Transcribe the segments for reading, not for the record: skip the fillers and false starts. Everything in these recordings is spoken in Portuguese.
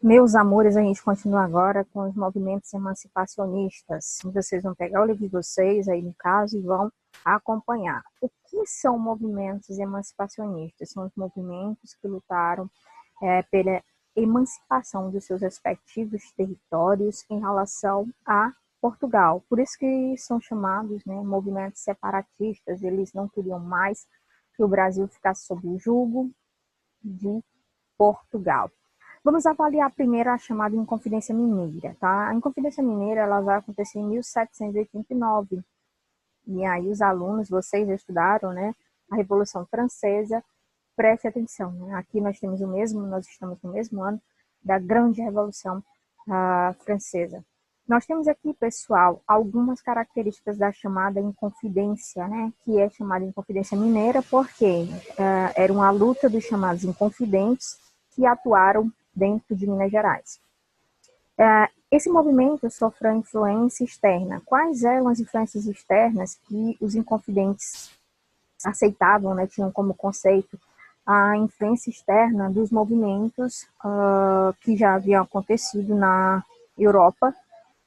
Meus amores, a gente continua agora com os movimentos emancipacionistas. Vocês vão pegar o livro de vocês, aí no caso, e vão acompanhar. O que são movimentos emancipacionistas? São os movimentos que lutaram pela emancipação dos seus respectivos territórios em relação a Portugal. Por isso que são chamados, né, movimentos separatistas. Eles não queriam mais que o Brasil ficasse sob o jugo de Portugal. Vamos avaliar primeiro a chamada Inconfidência Mineira, tá? A Inconfidência Mineira, ela vai acontecer em 1789. E aí os alunos, vocês já estudaram, né? A Revolução Francesa, preste atenção, né? Aqui nós estamos no mesmo ano da Grande Revolução Francesa. Nós temos aqui, pessoal, algumas características da chamada Inconfidência, né? Que é chamada Inconfidência Mineira, porque era uma luta dos chamados inconfidentes que atuaram dentro de Minas Gerais. Esse movimento sofreu influência externa. Quais eram as influências externas que os inconfidentes aceitavam, né, tinham como conceito a influência externa dos movimentos que já haviam acontecido na Europa,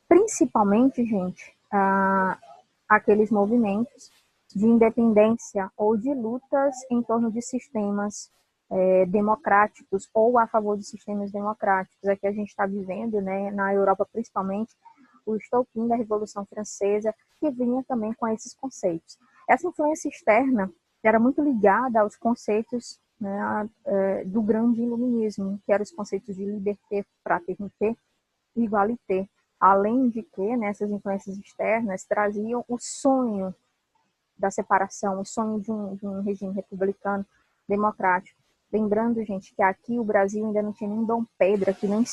principalmente, gente, aqueles movimentos de independência ou de lutas em torno de sistemas democráticos ou a favor de sistemas democráticos. Aqui a gente está vivendo, né, na Europa principalmente, o estopim da Revolução Francesa, que vinha também com esses conceitos. Essa influência externa era muito ligada aos conceitos, né, do grande iluminismo, que eram os conceitos de liberté, fraternité e igualité. Além de que, né, essas influências externas traziam o sonho da separação, o sonho de um regime republicano democrático. Lembrando, gente, que aqui o Brasil ainda não tinha nem Dom Pedro, aqui nem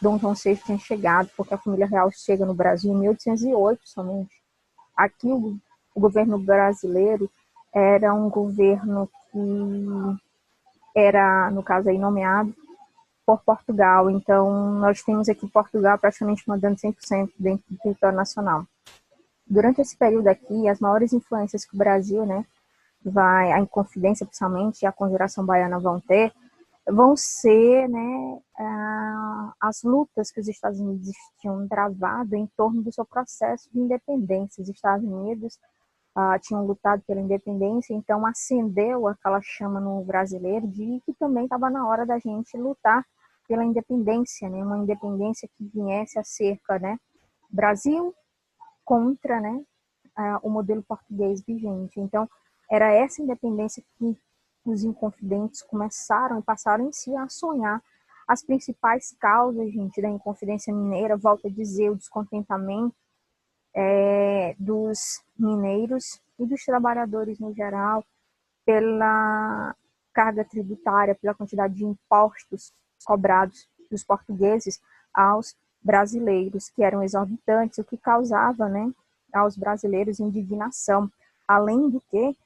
Dom João VI tinha chegado, porque a família real chega no Brasil em 1808 somente. Aqui o governo brasileiro era um governo que era, no caso aí, nomeado por Portugal. Então, nós temos aqui Portugal praticamente mandando 100% dentro do território nacional. Durante esse período aqui, as maiores influências que o Brasil, né, a Inconfidência principalmente, e a Conjuração Baiana vão ser, né, as lutas que os Estados Unidos tinham travado em torno do seu processo de independência. Os Estados Unidos tinham lutado pela independência, então acendeu aquela chama no brasileiro de que também estava na hora da gente lutar pela independência, né, uma independência que viesse acerca, né, Brasil contra, né, o modelo português vigente. Então, era essa independência que os inconfidentes começaram e passaram em si a sonhar. As principais causas, gente, da Inconfidência Mineira, volto a dizer, o descontentamento dos mineiros e dos trabalhadores no geral pela carga tributária, pela quantidade de impostos cobrados dos portugueses aos brasileiros, que eram exorbitantes, o que causava, né, aos brasileiros indignação. Além do que,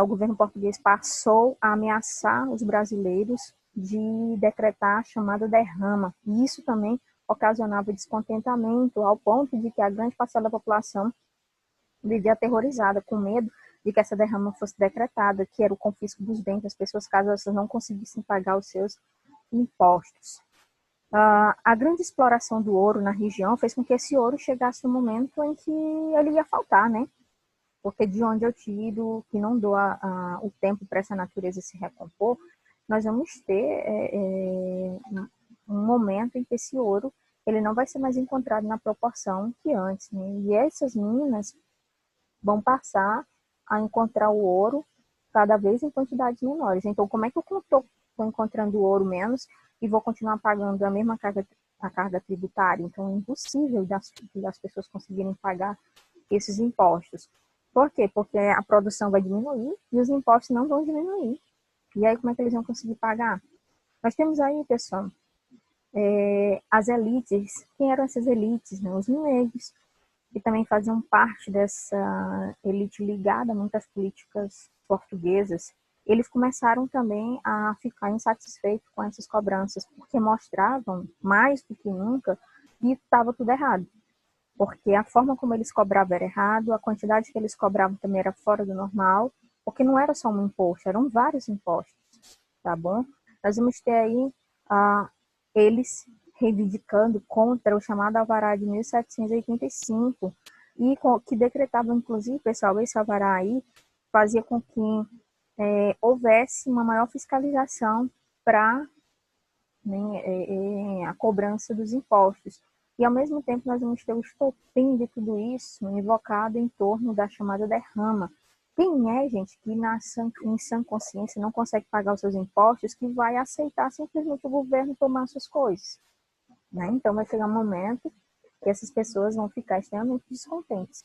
o governo português passou a ameaçar os brasileiros de decretar a chamada derrama. E isso também ocasionava descontentamento, ao ponto de que a grande parcela da população vivia aterrorizada, com medo de que essa derrama fosse decretada, que era o confisco dos bens das pessoas caso elas não conseguissem pagar os seus impostos. A grande exploração do ouro na região fez com que esse ouro chegasse no momento em que ele ia faltar, né? Porque de onde eu tiro, que não dou o tempo para essa natureza se recompor, nós vamos ter um momento em que esse ouro ele não vai ser mais encontrado na proporção que antes, né? E essas minas vão passar a encontrar o ouro cada vez em quantidades menores. Então, como é que eu estou encontrando ouro menos e vou continuar pagando a carga tributária? Então, é impossível das pessoas conseguirem pagar esses impostos. Por quê? Porque a produção vai diminuir e os impostos não vão diminuir. E aí, como é que eles vão conseguir pagar? Nós temos aí, pessoal, as elites. Quem eram essas elites? Né? Os mineiros, que também faziam parte dessa elite ligada a muitas políticas portuguesas. Eles começaram também a ficar insatisfeitos com essas cobranças, porque mostravam, mais do que nunca, que estava tudo errado. Porque a forma como eles cobravam era errado, a quantidade que eles cobravam também era fora do normal, porque não era só um imposto, eram vários impostos, tá bom? Nós vamos ter aí eles reivindicando contra o chamado Alvará de 1785, que decretava, inclusive, pessoal, esse alvará aí fazia com que houvesse uma maior fiscalização para, né, a cobrança dos impostos. E, ao mesmo tempo, nós vamos ter o estopim de tudo isso invocado em torno da chamada derrama. Quem é, gente, que em sã consciência não consegue pagar os seus impostos, que vai aceitar simplesmente o governo tomar suas coisas? Né? Então, vai chegar um momento que essas pessoas vão ficar extremamente descontentes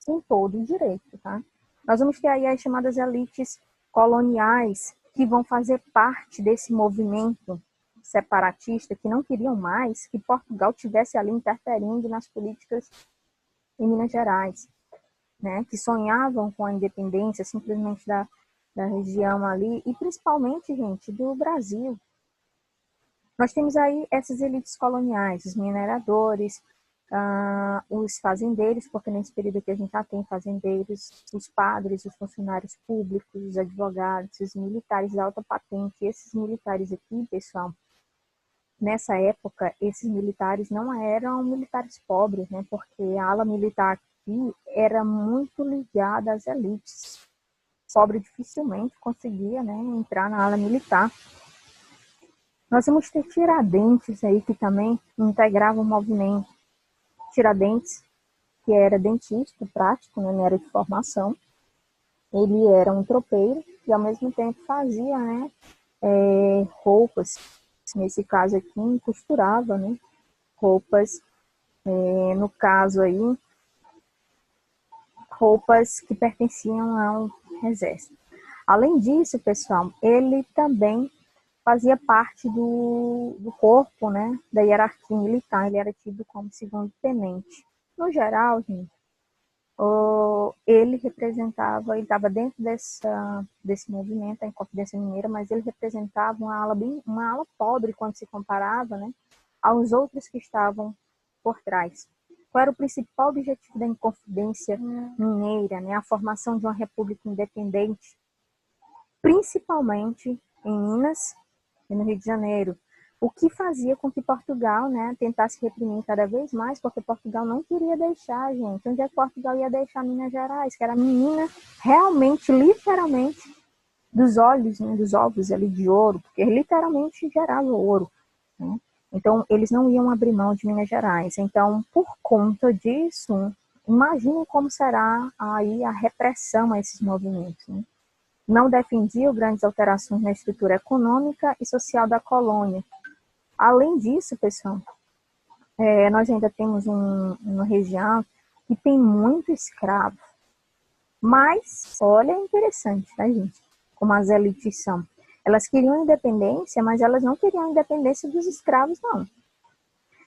com todo o direito. Tá? Nós vamos ter aí as chamadas elites coloniais, que vão fazer parte desse movimento separatista, que não queriam mais que Portugal tivesse ali interferindo nas políticas em Minas Gerais, né? Que sonhavam com a independência simplesmente da região ali, e principalmente, gente, do Brasil. Nós temos aí essas elites coloniais, os mineradores, os fazendeiros, porque nesse período aqui a gente já tem fazendeiros, os padres, os funcionários públicos, os advogados, os militares de alta patente. Esses militares aqui, pessoal, nessa época, esses militares não eram militares pobres, né? Porque a ala militar aqui era muito ligada às elites. Pobre dificilmente conseguia, né, entrar na ala militar. Nós vamos ter Tiradentes aí, que também integrava o movimento. Tiradentes, que era dentista prático, né, não era de formação. Ele era um tropeiro e, ao mesmo tempo, fazia, né, roupas. Nesse caso aqui, costurava, né, roupas, no caso aí, roupas que pertenciam ao exército. Além disso, pessoal, ele também fazia parte do corpo, né, da hierarquia militar. Ele era tido como segundo tenente. No geral, gente, ele representava, ele estava dentro desse movimento, a Inconfidência Mineira, mas ele representava uma ala pobre quando se comparava, né, aos outros que estavam por trás. Qual era o principal objetivo da Inconfidência Mineira, né, a formação de uma república independente, principalmente em Minas e no Rio de Janeiro, o que fazia com que Portugal, né, tentasse reprimir cada vez mais, porque Portugal não queria deixar, gente. Onde é que Portugal ia deixar Minas Gerais? Que era a menina realmente, literalmente, dos olhos, né, dos ovos ali de ouro, porque literalmente gerava ouro. Né? Então, eles não iam abrir mão de Minas Gerais. Então, por conta disso, imaginem como será aí a repressão a esses movimentos. Né? Não defendiam grandes alterações na estrutura econômica e social da colônia. Além disso, pessoal, nós ainda temos uma região que tem muito escravo. Mas, olha, é interessante, tá, gente? Como as elites são. Elas queriam independência, mas elas não queriam a independência dos escravos, não.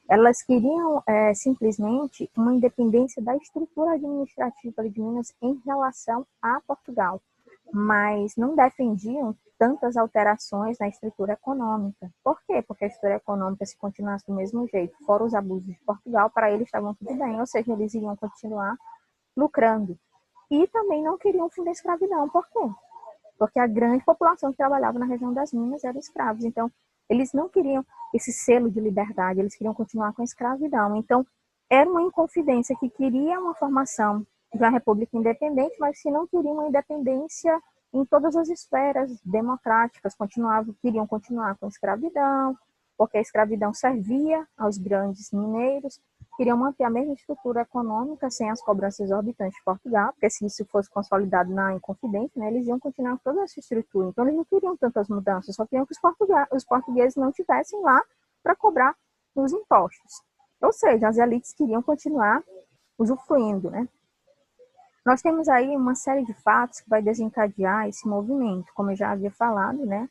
Elas queriam simplesmente uma independência da estrutura administrativa de Minas em relação a Portugal, mas não defendiam tantas alterações na estrutura econômica. Por quê? Porque a estrutura econômica, se continuasse do mesmo jeito, fora os abusos de Portugal, para eles estavam tudo bem, ou seja, eles iriam continuar lucrando. E também não queriam o fim da escravidão. Por quê? Porque a grande população que trabalhava na região das Minas eram escravos. Então, eles não queriam esse selo de liberdade, eles queriam continuar com a escravidão. Então, era uma Inconfidência que queria uma formação de uma república independente, mas que não queria uma independência em todas as esferas democráticas, queriam continuar com a escravidão, porque a escravidão servia aos grandes mineiros, queriam manter a mesma estrutura econômica sem as cobranças exorbitantes de Portugal, porque se isso fosse consolidado na Inconfidência, né, eles iam continuar com toda essa estrutura. Então, eles não queriam tantas mudanças, só queriam que os portugueses não estivessem lá para cobrar os impostos. Ou seja, as elites queriam continuar usufruindo, né? Nós temos aí uma série de fatos que vai desencadear esse movimento. Como eu já havia falado, né?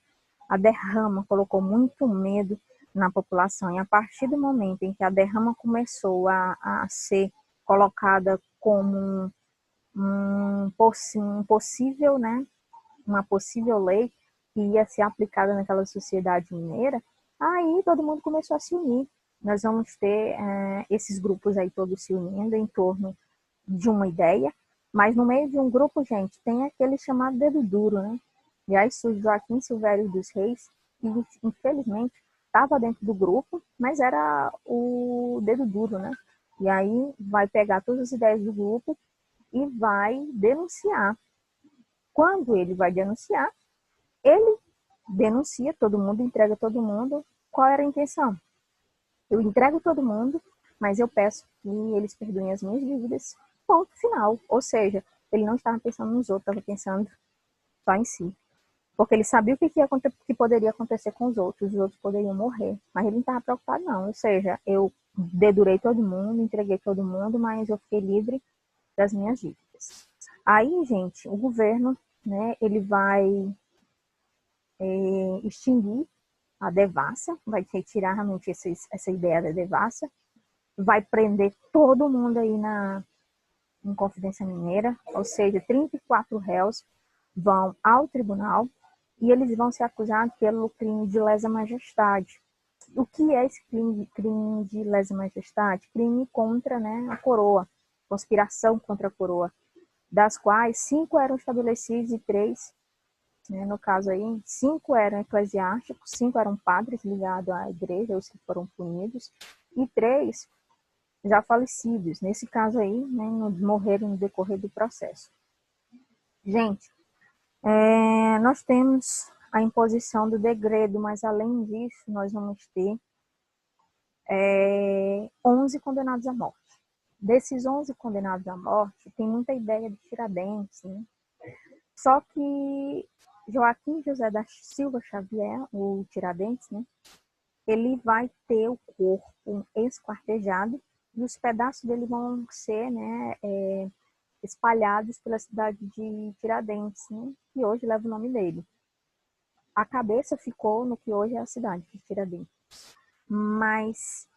A derrama colocou muito medo na população. E a partir do momento em que a derrama começou a ser colocada como um possível, né? Uma possível lei que ia ser aplicada naquela sociedade mineira, aí todo mundo começou a se unir. Nós vamos ter esses grupos aí todos se unindo em torno de uma ideia, mas no meio de um grupo, gente, tem aquele chamado dedo duro, né? E aí surge Joaquim Silvério dos Reis, que infelizmente estava dentro do grupo, mas era o dedo duro, né? E aí vai pegar todas as ideias do grupo e vai denunciar. Quando ele vai denunciar, ele denuncia todo mundo, entrega todo mundo. Qual era a intenção? Eu entrego todo mundo, mas eu peço que eles perdoem as minhas dívidas. Ponto final. Ou seja, ele não estava pensando nos outros, estava pensando só em si. Porque ele sabia o que poderia acontecer com os outros poderiam morrer. Mas ele não estava preocupado, não. Ou seja, eu dedurei todo mundo, entreguei todo mundo, mas eu fiquei livre das minhas dívidas. Aí, gente, o governo, né, ele vai extinguir a devassa, vai retirar realmente essa ideia da devassa, vai prender todo mundo aí em Confidência Mineira, ou seja, 34 réus vão ao tribunal e eles vão ser acusados pelo crime de lesa majestade. O que é esse crime de lesa majestade? Crime contra, né, a coroa, conspiração contra a coroa, das quais 5 eram estabelecidos e 3, né, no caso aí, 5 eram eclesiásticos, 5 eram padres ligados à igreja, os que foram punidos, e 3 já falecidos. Nesse caso aí, né, morreram no decorrer do processo. Gente, nós temos a imposição do degredo, mas além disso, nós vamos ter 11 condenados à morte. Desses 11 condenados à morte, tem muita ideia de Tiradentes, né? Só que Joaquim José da Silva Xavier, o Tiradentes, né, ele vai ter o corpo esquartejado e os pedaços dele vão ser, né, espalhados pela cidade de Tiradentes, né, que hoje leva o nome dele. A cabeça ficou no que hoje é a cidade de Tiradentes. Mas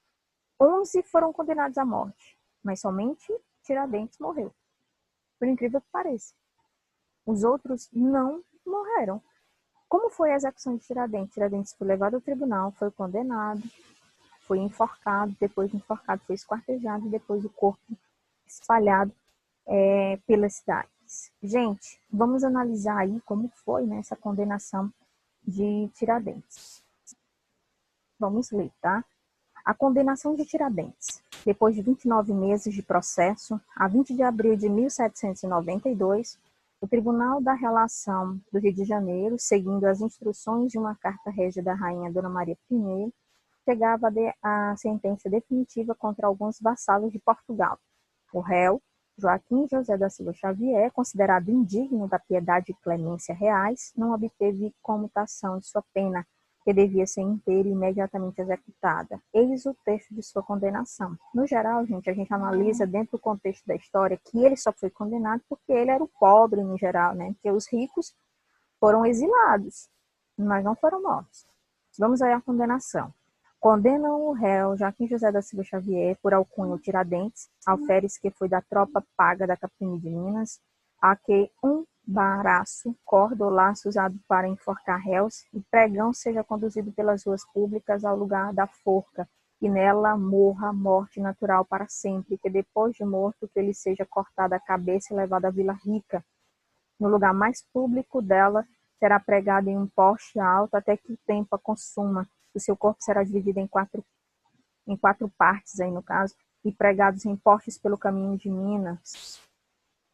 11 foram condenados à morte, mas somente Tiradentes morreu. Por incrível que pareça. Os outros não morreram. Como foi a execução de Tiradentes? Tiradentes foi levado ao tribunal, foi condenado, foi enforcado, depois de enforcado foi esquartejado e depois o corpo espalhado pelas cidades. Gente, vamos analisar aí como foi, né, essa condenação de Tiradentes. Vamos ler, tá? A condenação de Tiradentes. Depois de 29 meses de processo, a 20 de abril de 1792, o Tribunal da Relação do Rio de Janeiro, seguindo as instruções de uma carta régia da rainha Dona Maria I, chegava a sentença definitiva contra alguns vassalos de Portugal. O réu, Joaquim José da Silva Xavier, considerado indigno da piedade e clemência reais, não obteve comutação de sua pena, que devia ser inteira e imediatamente executada. Eis o texto de sua condenação. No geral, a gente analisa dentro do contexto da história que ele só foi condenado porque ele era o pobre no geral, né? Porque os ricos foram exilados, mas não foram mortos. Vamos aí à condenação. Condenam o réu Joaquim José da Silva Xavier por alcunha Tiradentes, alferes que foi da tropa paga da capitania de Minas, a que um baraço, corda ou laço usado para enforcar réus, e pregão seja conduzido pelas ruas públicas ao lugar da forca, e nela morra a morte natural para sempre, que depois de morto que ele seja cortada a cabeça e levado à Vila Rica. No lugar mais público dela, será pregado em um poste alto até que o tempo a consuma. O seu corpo será dividido em quatro partes, aí no caso, e pregados em postes pelo caminho de Minas.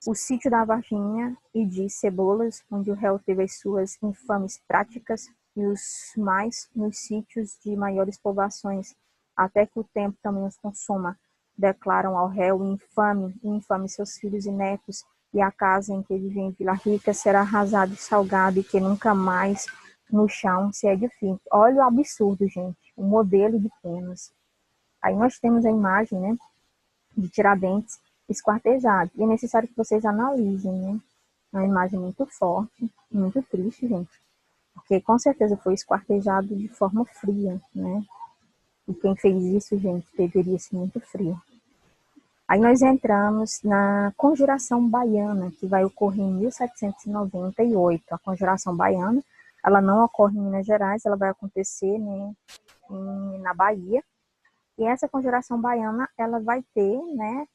O sítio da Varginha e de Cebolas, onde o réu teve as suas infames práticas, e os mais nos sítios de maiores povoações, até que o tempo também os consuma. Declaram ao réu infame seus filhos e netos, e a casa em que vive em Vila Rica será arrasada e salgada, e que nunca mais no chão se edifique. Olha o absurdo, gente, o modelo de penas. Aí nós temos a imagem, né, de Tiradentes esquartejado. E é necessário que vocês analisem, né? É uma imagem muito forte, muito triste, gente. Porque com certeza foi esquartejado de forma fria, né? E quem fez isso, gente, deveria ser muito frio. Aí nós entramos na Conjuração Baiana, que vai ocorrer em 1798. A Conjuração Baiana, ela não ocorre em Minas Gerais, ela vai acontecer, né, na Bahia. E essa Conjuração Baiana, ela vai ter, né,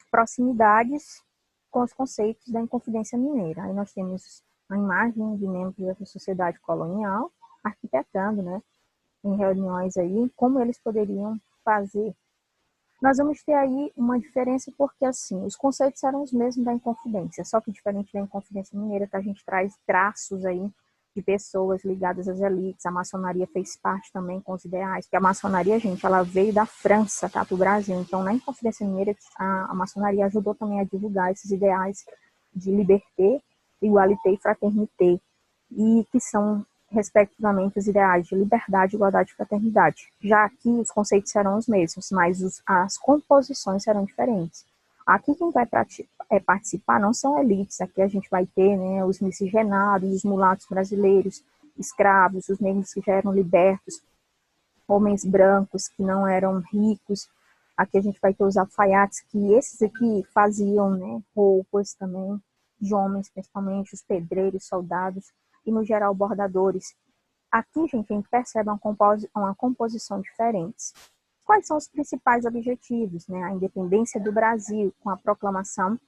proximidades com os conceitos da Inconfidência Mineira. Aí nós temos a imagem de membros dessa sociedade colonial arquitetando, né, em reuniões aí, como eles poderiam fazer. Nós vamos ter aí uma diferença porque, assim, os conceitos eram os mesmos da Inconfidência, só que diferente da Inconfidência Mineira, que a gente traz traços aí de pessoas ligadas às elites. A maçonaria fez parte também com os ideais, porque a maçonaria, gente, ela veio da França, tá, para o Brasil. Então, na Inconfidência Mineira, a maçonaria ajudou também a divulgar esses ideais de liberté, igualité e fraternité, e que são, respectivamente, os ideais de liberdade, igualdade e fraternidade. Já aqui, os conceitos serão os mesmos, mas as composições serão diferentes. Aqui quem vai participar não são elites, aqui a gente vai ter, né, os miscigenados, os mulatos brasileiros, escravos, os negros que já eram libertos, homens brancos que não eram ricos. Aqui a gente vai ter os alfaiates, que esses aqui faziam, né, roupas também, de homens principalmente, os pedreiros, soldados, e no geral bordadores. Aqui, gente, a gente percebe uma composição diferente. Quais são os principais objetivos? Né? A independência do Brasil com a proclamação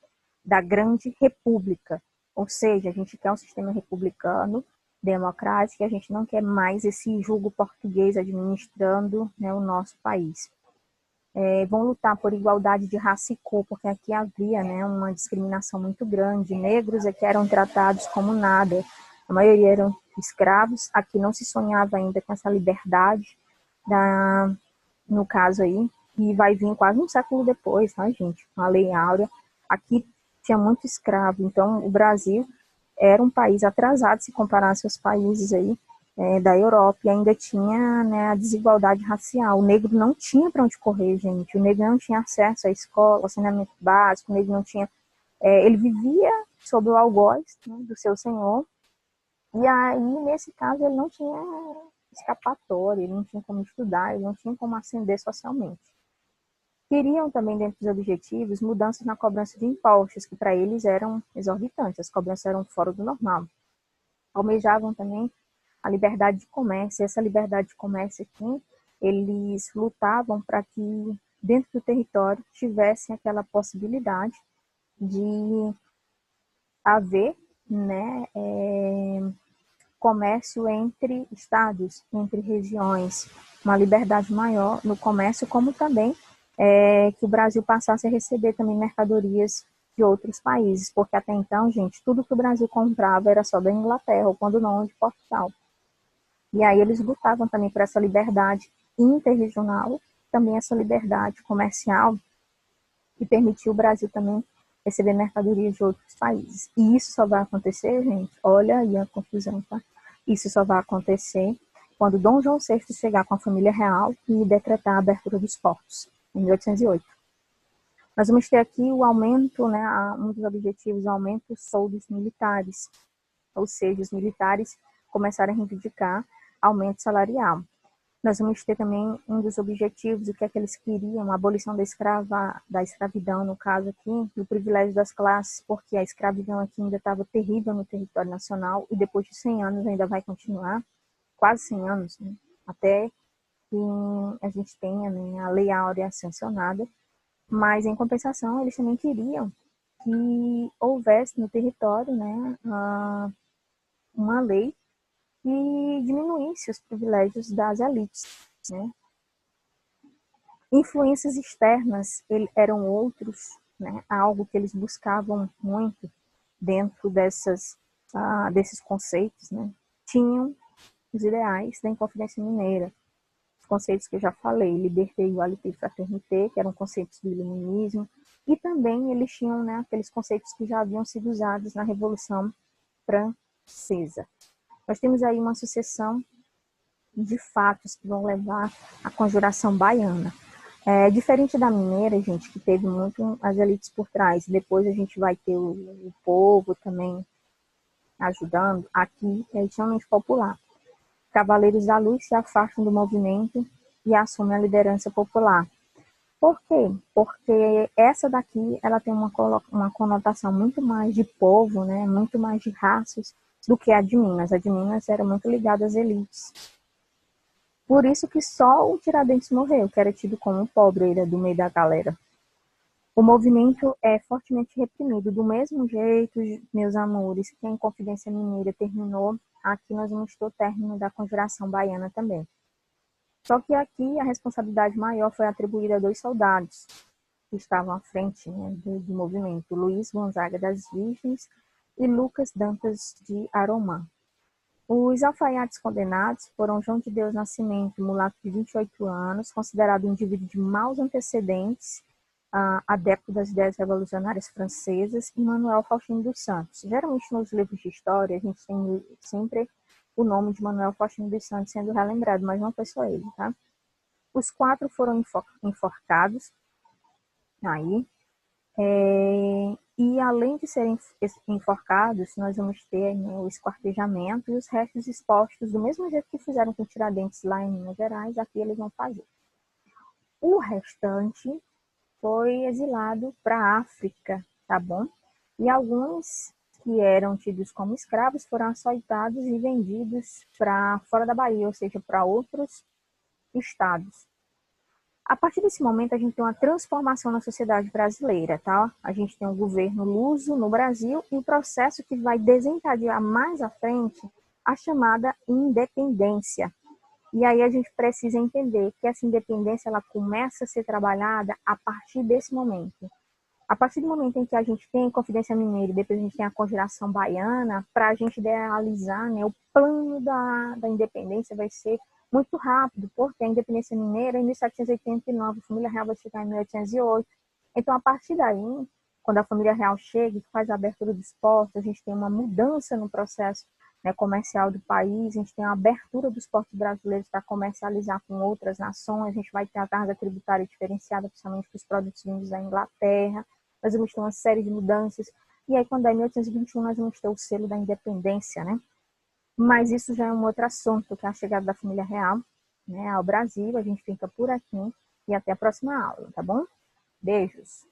da Grande República. Ou seja, a gente quer um sistema republicano, democrático, e a gente não quer mais esse jugo português administrando, né, o nosso país. Vão lutar por igualdade de raça e cor, porque aqui havia, né, uma discriminação muito grande. Negros aqui eram tratados como nada. A maioria eram escravos. Aqui não se sonhava ainda com essa liberdade, no caso aí, que vai vir quase um século depois, tá, gente? A Lei Áurea. Aqui tinha muito escravo. Então, o Brasil era um país atrasado se comparasse aos países aí da Europa, e ainda tinha, né, a desigualdade racial. O negro não tinha para onde correr, gente. O negro não tinha acesso à escola, ao saneamento básico. O negro não tinha... ele vivia sob o algoz, né, do seu senhor, e aí, nesse caso, ele não tinha escapatória, ele não tinha como estudar, ele não tinha como ascender socialmente. Queriam também, dentro dos objetivos, mudanças na cobrança de impostos, que para eles eram exorbitantes, as cobranças eram fora do normal. Almejavam também a liberdade de comércio, e essa liberdade de comércio aqui, eles lutavam para que dentro do território tivesse aquela possibilidade de haver, né, comércio entre estados, entre regiões, uma liberdade maior no comércio, como também que o Brasil passasse a receber também mercadorias de outros países, porque até então, gente, tudo que o Brasil comprava era só da Inglaterra, ou quando não, de Portugal. E aí eles lutavam também por essa liberdade interregional, também essa liberdade comercial, que permitiu o Brasil também receber mercadorias de outros países. E isso só vai acontecer, gente, olha aí a confusão, tá? Isso só vai acontecer quando Dom João VI chegar com a família real e decretar a abertura dos portos, em 1808. Nós vamos ter aqui o aumento, né, um dos objetivos, o aumento dos soldos militares, ou seja, os militares começaram a reivindicar aumento salarial. Nós vamos ter também um dos objetivos, o que é que eles queriam, a abolição da escravidão, no caso aqui, do privilégio das classes, porque a escravidão aqui ainda estava terrível no território nacional, e depois de 100 anos ainda vai continuar, quase 100 anos, né, até que a gente tenha, né, a Lei Áurea sancionada. Mas, em compensação, eles também queriam que houvesse no território, né, uma lei que diminuísse os privilégios das elites, né? Influências externas eram outros, né? Algo que eles buscavam muito dentro desses conceitos, né? Tinham os ideais da Inconfidência Mineira, os conceitos que eu já falei, liberté, igualité e fraternité, que eram conceitos do iluminismo, e também eles tinham, né, aqueles conceitos que já haviam sido usados na Revolução Francesa. Nós temos aí uma sucessão de fatos que vão levar à conjuração baiana. Diferente da mineira, gente, que teve muito as elites por trás, depois a gente vai ter o povo também ajudando, aqui é extremamente popular. Cavaleiros da Luz se afastam do movimento e assumem a liderança popular. Por quê? Porque essa daqui, ela tem uma conotação muito mais de povo, né? Muito mais de raças, do que a de Minas. A de Minas era muito ligada às elites. Por isso que só o Tiradentes morreu, que era tido como um pobre, ele é do meio da galera. O movimento é fortemente reprimido. Do mesmo jeito, meus amores, que a Inconfidência Mineira terminou, aqui nós vamos ter o término da Conjuração Baiana também. Só que aqui a responsabilidade maior foi atribuída a 2 soldados que estavam à frente, né, do movimento, Luiz Gonzaga das Virgens e Lucas Dantas de Aromã. Os alfaiates condenados foram João de Deus Nascimento, mulato de 28 anos, considerado um indivíduo de maus antecedentes, adepto das ideias revolucionárias francesas, e Manuel Faustino dos Santos. Geralmente nos livros de história a gente tem sempre o nome de Manuel Faustino dos Santos sendo relembrado, mas não foi só ele, tá? Os 4 foram enforcados aí, e além de serem enforcados, nós vamos ter, né, o esquartejamento e os restos expostos do mesmo jeito que fizeram com Tiradentes lá em Minas Gerais, aqui eles vão fazer. O restante foi exilado para a África, tá bom? E alguns que eram tidos como escravos foram açoitados e vendidos para fora da Bahia, ou seja, para outros estados. A partir desse momento, a gente tem uma transformação na sociedade brasileira, tá? A gente tem um governo luso no Brasil e um processo que vai desencadear mais à frente a chamada independência. E aí a gente precisa entender que essa independência ela começa a ser trabalhada a partir desse momento. A partir do momento em que a gente tem a Confidência Mineira e depois a gente tem a Conjuração Baiana, para a gente idealizar, né, o plano da independência vai ser muito rápido, porque a independência mineira é em 1789, a família real vai chegar em 1808. Então, a partir daí, quando a família real chega e faz a abertura dos portos, a gente tem uma mudança no processo, né, comercial do país, a gente tem a abertura dos portos brasileiros para comercializar com outras nações, a gente vai ter a carga tributária diferenciada, principalmente para os produtos vindos da Inglaterra, nós vamos ter uma série de mudanças, e aí quando é 1821 nós vamos ter o selo da independência, né? Mas isso já é um outro assunto, que é a chegada da família real, né, ao Brasil. A gente fica por aqui e até a próxima aula, tá bom? Beijos!